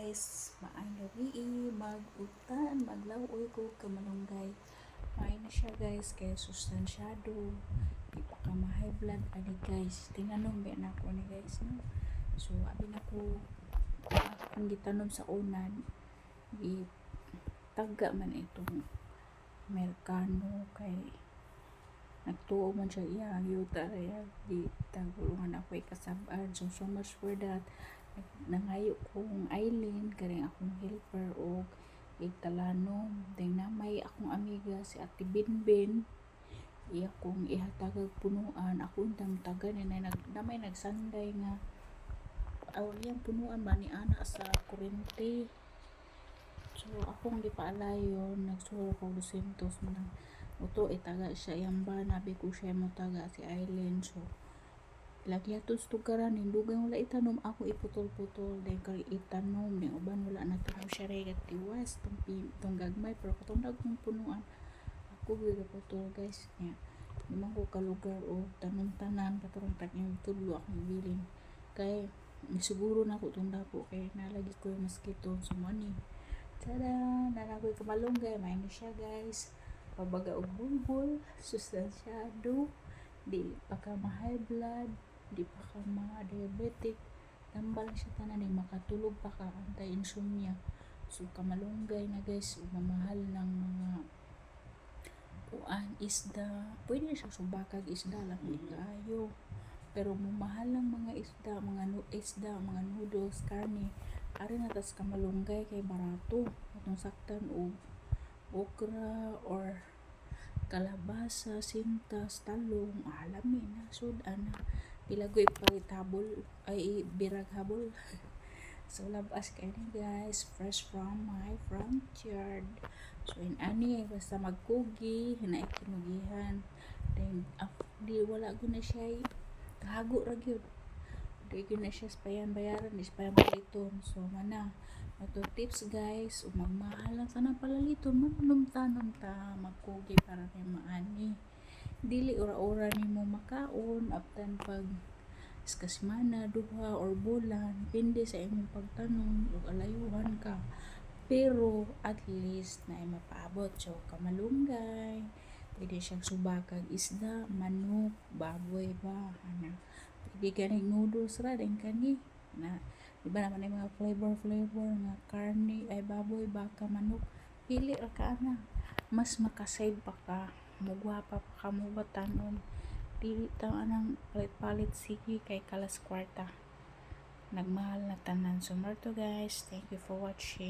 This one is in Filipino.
guys, maayong gabi, mag-utan, maglawoy ko kamalunggay. Maay na siya guys, kaya sustansyado, di pa ka ma-high blood ani guys. Tinanom ba na ako ni guys, no? So abi na ko akong gitanom sa unan, taga man itong Amerikano kay nagtuo man siya iyang yuta raya di tagulungan ako kasabaan. So much for that. Nangayo kong Eileen karing akong helper o igtalanom. Then namay akong amiga si Ate Binbin, iya kong ihatagag punuan. Ako intang taga ni namay nagsanday nga yung punuan ba ni ana sa kurente. So akong di paalayon, nagsuro ko 200 man uto itaga siya yung ba, nabi ko siya mo taga si Eileen. So lagi atos tugaran hindugay wala itanom, ako iputol-putol then kay itanom ning uban wala na tanom siya regat tiwas tong gagmay, pero katong dagkong punuan ako gigaputol guys niya. Naman ko ka lugar o tanom-tanan katurang tag-yung tudlo akong bilin kay siguro na ako itong dako kay nalagi ko yung mosquito. So money tada nalagoy ko malunggay, may na siya guys, pabaga og bulbul, sustansyado, di pa ka ma-high blood, di pa ka ma-diabetic, tambal siya tanan ni makatulog pa ka, anti-insomnia. So kamalunggay na guys, mamahal ng mga isda, pwede siya subakag isda lang kayo, pero mamahal ng mga isda, mga noodles, karne, ari na tas kamalunggay kay barato, atong saktan og okra or kalabasa, sintas, talong, alamin na sudan na pilagoy palit habol ay birag habol. So labas kayo ni guys, fresh from my front yard. So in ani basta magkugi na ikinugihan, then di wala ko na siya kahago ra gyud, di ko na siya bayaran is paliton. So mana ato tips guys, magmahal lang sana palaliton, manumtanom ta magkugi para kay maani, dili ora-ora nimo makaon after pag semana, duha or bulan, depende sa imong pagtanom ug alayuhan ka, pero at least na mapaabot. So kamalunggay pwede siyang subakag isda, manok, baboy ba ana, pwede ganing noodles ra din kani na iba naman yung mga flavor nga karne ay baboy, baka, manok, pili ra ka ana, mas makasave pa ka, mugwapa pa ka mo batanon, dili ta anang palit-palit sige kay kalas kwarta, nagmahal na tanan. So to guys, thank you for watching.